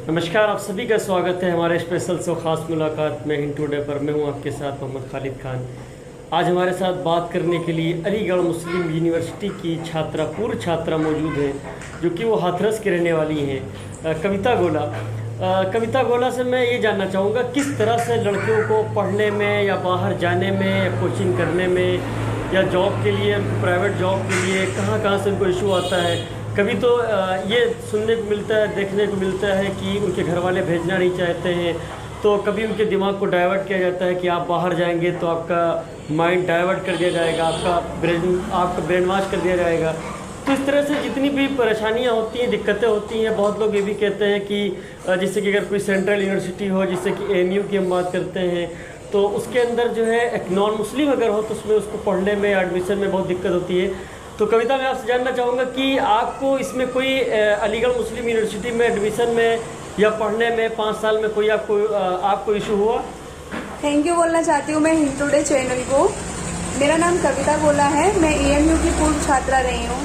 नमस्कार, आप सभी का स्वागत है हमारे स्पेशल शो खास मुलाकात में हिंद टुडे पर। मैं हूं आपके साथ मोहम्मद खालिद खान। आज हमारे साथ बात करने के लिए अलीगढ़ मुस्लिम यूनिवर्सिटी की पूर्व छात्रा मौजूद हैं, जो कि वो हाथरस की रहने वाली हैं, कविता गोला। कविता गोला से मैं ये जानना चाहूँगा किस तरह से लड़कियों को पढ़ने में या बाहर जाने में या कोचिंग करने में या जॉब के लिए, प्राइवेट जॉब के लिए कहाँ से उनको इशू आता है। कभी तो ये सुनने को मिलता है, देखने को मिलता है कि उनके घर वाले भेजना नहीं चाहते हैं, तो कभी उनके दिमाग को डाइवर्ट किया जाता है कि आप बाहर जाएंगे तो आपका माइंड डाइवर्ट कर दिया जाएगा, आपका ब्रेन वॉश कर दिया जाएगा। तो इस तरह से जितनी भी परेशानियां होती हैं, दिक्कतें होती हैं, बहुत लोग ये भी कहते हैं कि जैसे कि अगर कोई सेंट्रल यूनिवर्सिटी हो, जैसे कि ANU की हम बात करते हैं, तो उसके अंदर जो है एक नॉन मुस्लिम अगर हो तो उसमें उसको पढ़ने में, एडमिशन में बहुत दिक्कत होती है। तो कविता, मैं आपसे जानना चाहूँगा कि आपको इसमें कोई अलीगढ़ मुस्लिम यूनिवर्सिटी में एडमिशन में या पढ़ने में 5 साल में कोई आपको इशू हुआ? थैंक यू बोलना चाहती हूँ मैं हिंद टुडे चैनल को। मेरा नाम कविता गोला है, मैं ANU की पूर्व छात्रा रही हूँ।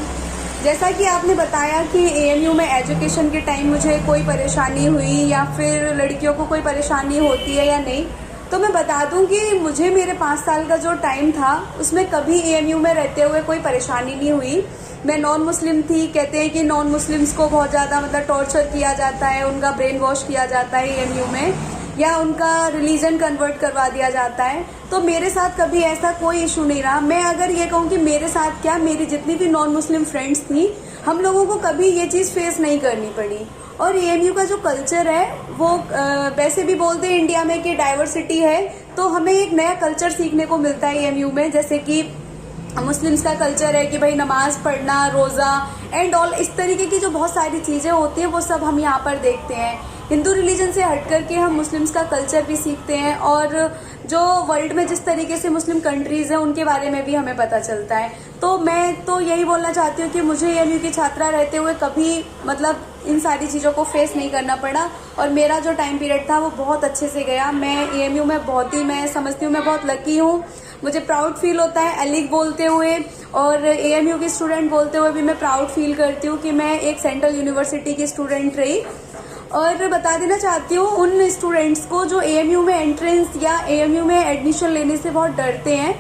जैसा कि आपने बताया कि ANU में एजुकेशन के टाइम मुझे कोई परेशानी हुई या फिर लड़कियों को कोई परेशानी होती है या नहीं, तो मैं बता दूं कि मुझे मेरे 5 साल का जो टाइम था उसमें कभी ANU में रहते हुए कोई परेशानी नहीं हुई। मैं नॉन मुस्लिम थी। कहते हैं कि नॉन मुस्लिम्स को बहुत ज़्यादा टॉर्चर किया जाता है, उनका ब्रेन वॉश किया जाता है ANU में, या उनका रिलीजन कन्वर्ट करवा दिया जाता है। तो मेरे साथ कभी ऐसा कोई इशू नहीं रहा। मैं अगर ये कहूँ कि मेरे साथ क्या, मेरी जितनी भी नॉन मुस्लिम फ्रेंड्स थी, हम लोगों को कभी ये चीज़ फेस नहीं करनी पड़ी। और ANU का जो कल्चर है वो वैसे भी बोलते हैं इंडिया में कि डाइवर्सिटी है, तो हमें एक नया कल्चर सीखने को मिलता है ANU में। जैसे कि मुस्लिम्स का कल्चर है कि भाई नमाज पढ़ना, रोज़ा एंड ऑल, इस तरीके की जो बहुत सारी चीज़ें होती हैं वो सब हम यहाँ पर देखते हैं। हिंदू रिलीजन से हट करके हम मुस्लिम्स का कल्चर भी सीखते हैं, और जो वर्ल्ड में जिस तरीके से मुस्लिम कंट्रीज़ हैं उनके बारे में भी हमें पता चलता है। तो मैं तो यही बोलना चाहती हूँ कि मुझे ANU की छात्रा रहते हुए कभी इन सारी चीज़ों को फेस नहीं करना पड़ा, और मेरा जो टाइम पीरियड था वो बहुत अच्छे से गया। मैं ANU में मैं समझती हूँ मैं बहुत लकी हूँ। मुझे प्राउड फील होता है अलीग बोलते हुए, और ANU की स्टूडेंट बोलते हुए भी मैं प्राउड फील करती हूँ कि मैं एक सेंट्रल यूनिवर्सिटी की स्टूडेंट रही। और बता देना चाहती हूँ उन स्टूडेंट्स को जो ANU में एंट्रेंस या ANU में एडमिशन लेने से बहुत डरते हैं,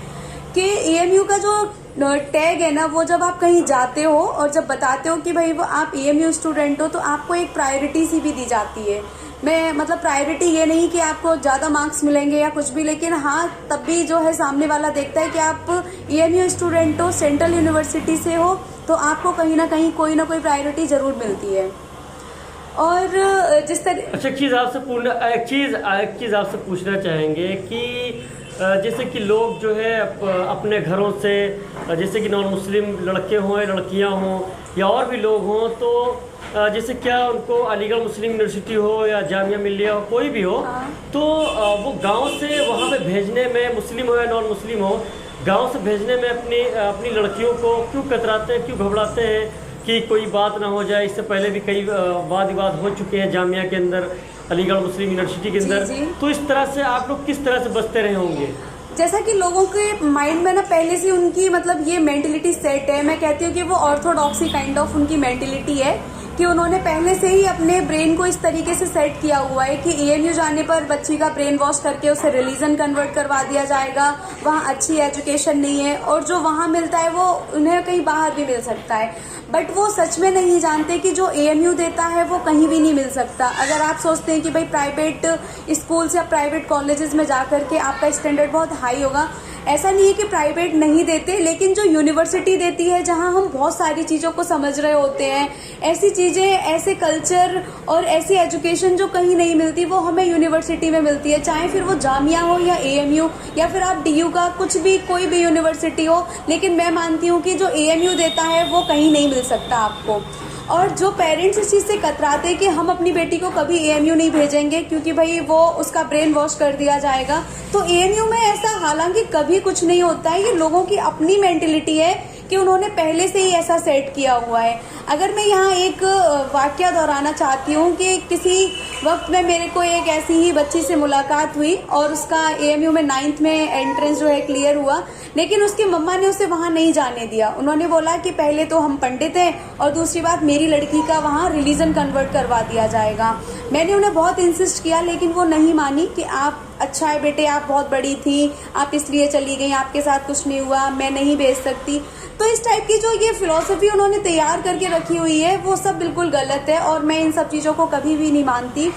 कि ANU का जो टैग है ना, वो जब आप कहीं जाते हो और जब बताते हो कि भाई वो आप ANU स्टूडेंट हो, तो आपको एक प्रायोरिटी सी भी दी जाती है। मैं प्रायोरिटी ये नहीं कि आपको ज़्यादा मार्क्स मिलेंगे या कुछ भी, लेकिन हाँ तब भी जो है सामने वाला देखता है कि आप ANU स्टूडेंट हो, सेंट्रल यूनिवर्सिटी से हो, तो आपको कहीं ना कहीं कोई ना कोई प्रायोरिटी ज़रूर मिलती है। और जिस तरह अच्छा, एक चीज़ आपसे पूछना चाहेंगे कि जैसे कि लोग जो है अपने घरों से, जैसे कि नॉन मुस्लिम लड़के हों, लड़कियां हों या और भी लोग हों, तो जैसे क्या उनको अलीगढ़ मुस्लिम यूनिवर्सिटी हो या जामिया मिल्लिया हो, कोई भी हो, तो वो गांव से वहां पे भेजने में, मुस्लिम हो या नॉन मुस्लिम हो, गांव से भेजने में अपनी लड़कियों को क्यों कतराते हैं, क्यों घबराते हैं कि कोई बात ना हो जाए। इससे पहले भी कई वाद विवाद हो चुके हैं जामिया के अंदर, अलीगढ़ मुस्लिम यूनिवर्सिटी के अंदर। तो इस तरह से आप लोग किस तरह से बचते रहे होंगे? जैसा कि लोगों के माइंड में ना पहले से उनकी ये मेंटेलिटी सेट है। मैं कहती हूँ कि वो ऑर्थोडॉक्सी काइंड ऑफ उनकी मेंटेलिटी है, कि उन्होंने पहले से ही अपने ब्रेन को इस तरीके से सेट किया हुआ है कि ANU जाने पर बच्ची का ब्रेन वॉश करके उसे रिलीजन कन्वर्ट करवा दिया जाएगा, वहाँ अच्छी एजुकेशन नहीं है, और जो वहाँ मिलता है वो उन्हें कहीं बाहर भी मिल सकता है। बट वो सच में नहीं जानते कि जो ANU देता है वो कहीं भी नहीं मिल सकता। अगर आप सोचते हैं कि भाई प्राइवेट स्कूल्स या प्राइवेट कॉलेजेस में जा करके आपका स्टैंडर्ड बहुत हाई होगा, ऐसा नहीं है कि प्राइवेट नहीं देते, लेकिन जो यूनिवर्सिटी देती है जहां हम बहुत सारी चीज़ों को समझ रहे होते हैं, ऐसी चीज़ें, ऐसे कल्चर और ऐसी एजुकेशन जो कहीं नहीं मिलती, वो हमें यूनिवर्सिटी में मिलती है। चाहे फिर वो जामिया हो या AMU या फिर आप DU का कुछ भी, कोई भी यूनिवर्सिटी हो, लेकिन मैं मानती हूँ कि जो ANU देता है वो कहीं नहीं मिल सकता आपको। और जो पेरेंट्स इस चीज़ से कतराते हैं कि हम अपनी बेटी को कभी ANU नहीं भेजेंगे क्योंकि भाई वो उसका ब्रेन वॉश कर दिया जाएगा, तो ANU में ऐसा हालांकि कभी कुछ नहीं होता है। ये लोगों की अपनी मेंटेलिटी है कि उन्होंने पहले से ही ऐसा सेट किया हुआ है। अगर मैं यहाँ एक वाकया दोहराना चाहती हूँ कि किसी वक्त में मेरे को एक ऐसी ही बच्ची से मुलाकात हुई और उसका AMU में 9th में एंट्रेंस जो है क्लियर हुआ, लेकिन उसकी मम्मा ने उसे वहां नहीं जाने दिया। उन्होंने बोला कि पहले तो हम पंडित हैं और दूसरी बात मेरी लड़की का वहां रिलीजन कन्वर्ट करवा दिया जाएगा। मैंने उन्हें बहुत इंसिस्ट किया लेकिन वो नहीं मानी कि आप अच्छा है बेटे, आप बहुत बड़ी थी, आप इसलिए चली गई, आपके साथ कुछ नहीं हुआ, मैं नहीं भेज सकती। तो इस टाइप की जो ये फिलॉसफी उन्होंने तैयार करके रखी हुई है वो सब बिल्कुल गलत है और मैं इन सब चीज़ों को कभी भी नहीं मानती।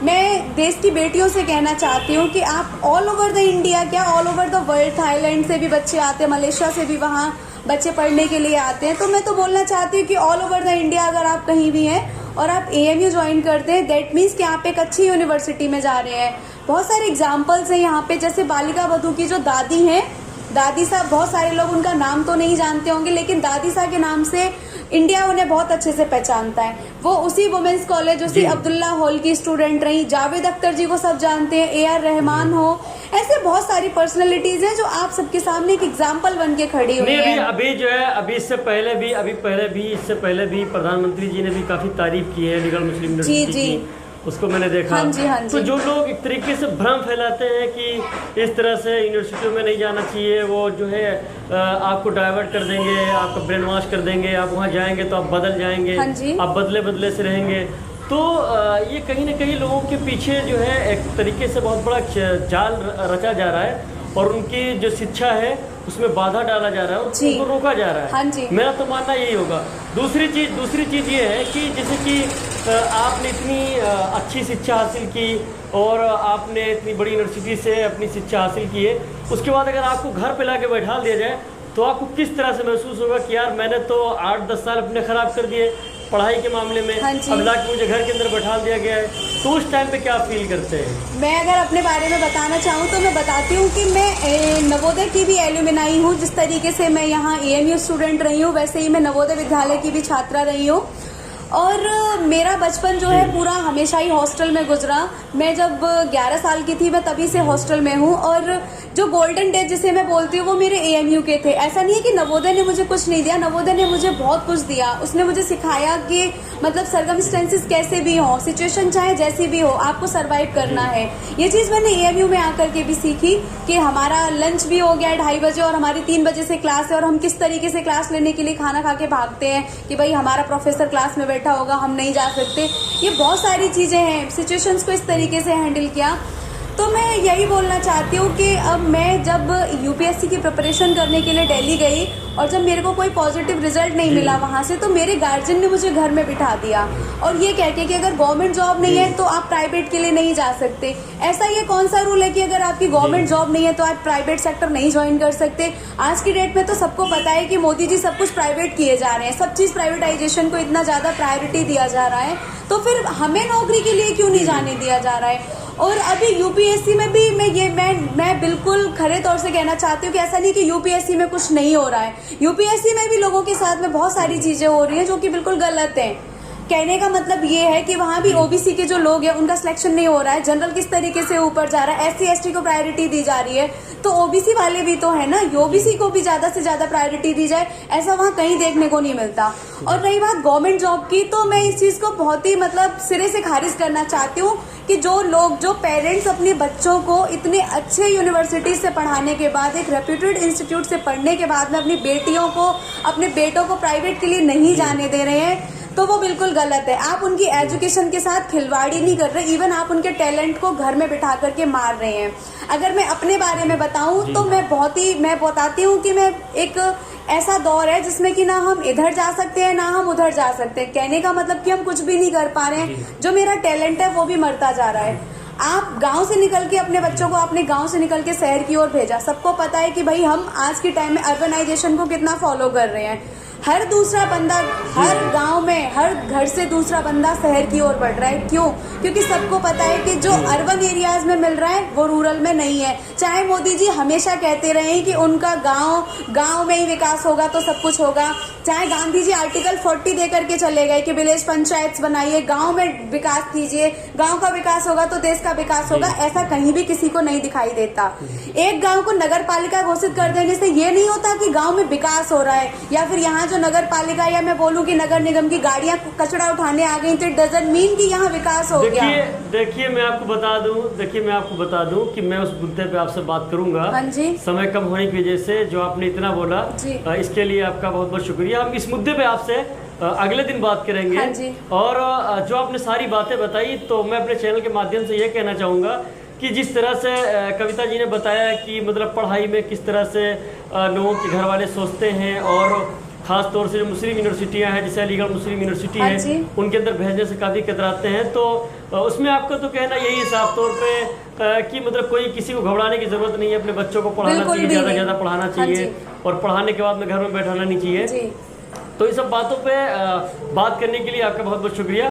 मैं देश की बेटियों से कहना चाहती हूँ कि आप ऑल ओवर द इंडिया, क्या all over the world, Thailand से भी बच्चे आते हैं, मलेशिया से भी वहाँ बच्चे पढ़ने के लिए आते हैं। तो मैं तो बोलना चाहती हूँ कि ऑल ओवर द इंडिया अगर आप कहीं भी हैं और आप AMU ज्वाइन करते हैं, दैट मीन्स कि आप एक अच्छी यूनिवर्सिटी में जा रहे हैं। बहुत सारे एग्जाम्पल्स हैं यहाँ पे, जैसे बालिका बधू की जो दादी हैं, दादी साहब, बहुत सारे लोग उनका नाम तो नहीं जानते होंगे लेकिन दादी साहब के नाम से इंडिया उन्हें बहुत अच्छे से पहचानता है। वो उसी वुमेन्स कॉलेज, उसी अब्दुल्ला हॉल की स्टूडेंट रही। जावेद अख्तर जी को सब जानते हैं, AR रहमान हो, ऐसे बहुत सारी पर्सनैलिटीज हैं जो आप सबके सामने एक एग्जाम्पल बन के खड़ी हुई है। अभी जो है इससे पहले भी प्रधानमंत्री जी ने भी काफी तारीफ की है अलीगढ़ मुस्लिम यूनिवर्सिटी की, उसको मैंने देखा। हाँ जी। तो जो लोग एक तरीके से भ्रम फैलाते हैं कि इस तरह से यूनिवर्सिटियों में नहीं जाना चाहिए, वो जो है आपको डाइवर्ट कर देंगे, आपका ब्रेन वॉश कर देंगे, आप वहाँ जाएंगे तो आप बदल जाएंगे, आप बदले से रहेंगे। तो ये कहीं ना कहीं लोगों के पीछे जो है एक तरीके से बहुत बड़ा जाल रचा जा रहा है और उनकी जो शिक्षा है उसमें बाधा डाला जा रहा है और उनको रोका जा रहा है। हाँ जी। मेरा तो मानना यही होगा। दूसरी चीज ये है कि जैसे कि आपने इतनी अच्छी शिक्षा हासिल की और आपने इतनी बड़ी यूनिवर्सिटी से अपनी शिक्षा हासिल की है, उसके बाद अगर आपको घर पे लाके बैठा दिया जाए तो आपको किस तरह से महसूस होगा कि यार मैंने तो 8-10 साल अपने खराब कर दिए पढ़ाई के मामले में। हाँ अब लाके मुझे घर के अंदर बैठा दिया गया है, तो उस टाइम पे क्या फील करते हैं? मैं अगर अपने बारे में बताना चाहूँ तो मैं बताती हूँ कि मैं नवोदय की भी एल्यूमिनाई हूँ। जिस तरीके से मैं यहाँ AMU स्टूडेंट रही हूँ वैसे ही मैं नवोदय विद्यालय की भी छात्रा रही हूँ और मेरा बचपन जो है पूरा हमेशा ही हॉस्टल में गुजरा। मैं जब 11 साल की थी मैं तभी से हॉस्टल में हूँ और जो गोल्डन डेज जिसे मैं बोलती हूँ वो मेरे AMU के थे। ऐसा नहीं है कि नवोदय ने मुझे कुछ नहीं दिया, नवोदय ने मुझे बहुत कुछ दिया। उसने मुझे सिखाया कि मतलब सर्कमस्टेंसेस कैसे भी हो, सिचुएशन चाहे जैसी भी हो, आपको सर्वाइव करना है। ये चीज़ मैंने AMU में आकर के भी सीखी कि हमारा लंच भी हो गया 2:30 बजे और हमारी 3 बजे से क्लास है और हम किस तरीके से क्लास लेने के लिए खाना खा के भागते हैं कि भाई हमारा प्रोफेसर क्लास में बैठा होगा, हम नहीं जा सकते। ये बहुत सारी चीज़ें हैं, सिचुएशंस को इस तरीके से हैंडल किया। तो मैं यही बोलना चाहती हूँ कि अब मैं जब UPSC की प्रिपरेशन करने के लिए दिल्ली गई और जब मेरे को कोई पॉजिटिव रिजल्ट नहीं मिला वहाँ से, तो मेरे गार्जियन ने मुझे घर में बिठा दिया और ये कह के कि अगर गवर्नमेंट जॉब नहीं है तो आप प्राइवेट के लिए नहीं जा सकते। ऐसा ये कौन सा रूल है कि अगर आपकी गवर्नमेंट जॉब नहीं है तो आप प्राइवेट सेक्टर नहीं ज्वाइन कर सकते? आज की डेट में तो सबको पता है कि मोदी जी सब कुछ प्राइवेट किए जा रहे हैं, सब चीज़ प्राइवेटाइजेशन को इतना ज़्यादा प्रायोरिटी दिया जा रहा है, तो फिर हमें नौकरी के लिए क्यों नहीं जाने दिया जा रहा है? और अभी UPSC में भी मैं बिल्कुल खरे तौर से कहना चाहती हूँ कि ऐसा नहीं कि UPSC में कुछ नहीं हो रहा है। UPSC में भी लोगों के साथ में बहुत सारी चीजें हो रही हैं जो कि बिल्कुल गलत हैं। कहने का मतलब ये है कि वहाँ भी OBC के जो लोग हैं उनका सिलेक्शन नहीं हो रहा है, जनरल किस तरीके से ऊपर जा रहा है, SC ST को प्रायोरिटी दी जा रही है, तो OBC वाले भी तो है ना, OBC को भी ज्यादा से ज्यादा प्रायोरिटी दी जाए, ऐसा वहाँ कहीं देखने को नहीं मिलता। और रही बात गवर्नमेंट जॉब की, तो मैं इस चीज को बहुत ही मतलब सिरे से खारिज करना चाहती हूँ कि जो पेरेंट्स अपने बच्चों को इतने अच्छे यूनिवर्सिटी से पढ़ाने के बाद, एक रेप्यूटेड इंस्टीट्यूट से पढ़ने के बाद में अपनी बेटियों को, अपने बेटों को प्राइवेट के लिए नहीं जाने दे रहे हैं, तो वो बिल्कुल गलत है। आप उनकी एजुकेशन के साथ खिलवाड़ी नहीं कर रहे, इवन आप उनके टैलेंट को घर में बिठा करके मार रहे हैं। अगर मैं अपने बारे में बताऊं तो मैं बताती हूँ कि मैं एक ऐसा दौर है जिसमें कि ना हम इधर जा सकते हैं ना हम उधर जा सकते हैं। कहने का मतलब कि हम कुछ भी नहीं कर पा रहे हैं, जो मेरा टैलेंट है वो भी मरता जा रहा है। आप गांव से निकल के अपने बच्चों को आपने गांव से निकल के शहर की ओर भेजा, सबको पता है कि भाई हम आज के टाइम में अर्बनाइजेशन को कितना फॉलो कर रहे हैं। हर दूसरा बंदा, हर गांव में, हर घर से दूसरा बंदा शहर की ओर बढ़ रहा है। क्यों? क्योंकि सबको पता है कि जो अर्बन एरियाज में मिल रहा है वो रूरल में नहीं है। चाहे मोदी जी हमेशा कहते रहे कि उनका गांव में ही विकास होगा तो सब कुछ होगा, चाहे गांधी जी आर्टिकल 40 दे करके चले गए कि विलेज पंचायत बनाइए, गांव में विकास कीजिए, गांव का विकास होगा तो देश का विकास होगा, ऐसा कहीं भी किसी को नहीं दिखाई देता। एक गांव को नगर पालिका घोषित कर देने से ये नहीं होता कि गांव में विकास हो रहा है, या फिर यहाँ जो नगर पालिका या मैं बोलूँ कि नगर निगम की गाड़ियां कचरा उठाने आ गई तो इट डजंट मीन कि यहाँ विकास हो गया। देखिए मैं आपको बता दूं कि मैं उस मुद्दे पे आपसे बात करूंगा। हाँ जी। समय कम होने की वजह से जो आपने इतना बोला इसके लिए आपका बहुत बहुत शुक्रिया। हम इस मुद्दे पे आपसे अगले दिन बात करेंगे। हाँ जी। और जो आपने सारी बातें बताई तो मैं अपने चैनल के माध्यम से ये कहना चाहूँगा कि जिस तरह से कविता जी ने बताया कि मतलब पढ़ाई में किस तरह से लोगों के घर वाले सोचते हैं, और खास तौर से जो मुस्लिम यूनिवर्सिटियां हैं जैसे अलीगढ़ मुस्लिम यूनिवर्सिटी है उनके अंदर भेजने से काफ़ी कतराते हैं, तो उसमें आपका तो कहना यही है साफ तौर पे कि मतलब कोई किसी को घबराने की जरूरत नहीं है, अपने बच्चों को पढ़ाना चाहिए, ज़्यादा से ज़्यादा पढ़ाना चाहिए, और पढ़ाने के बाद में घर में बैठाना नहीं चाहिए। तो इन सब बातों पे बात करने के लिए आपका बहुत बहुत शुक्रिया।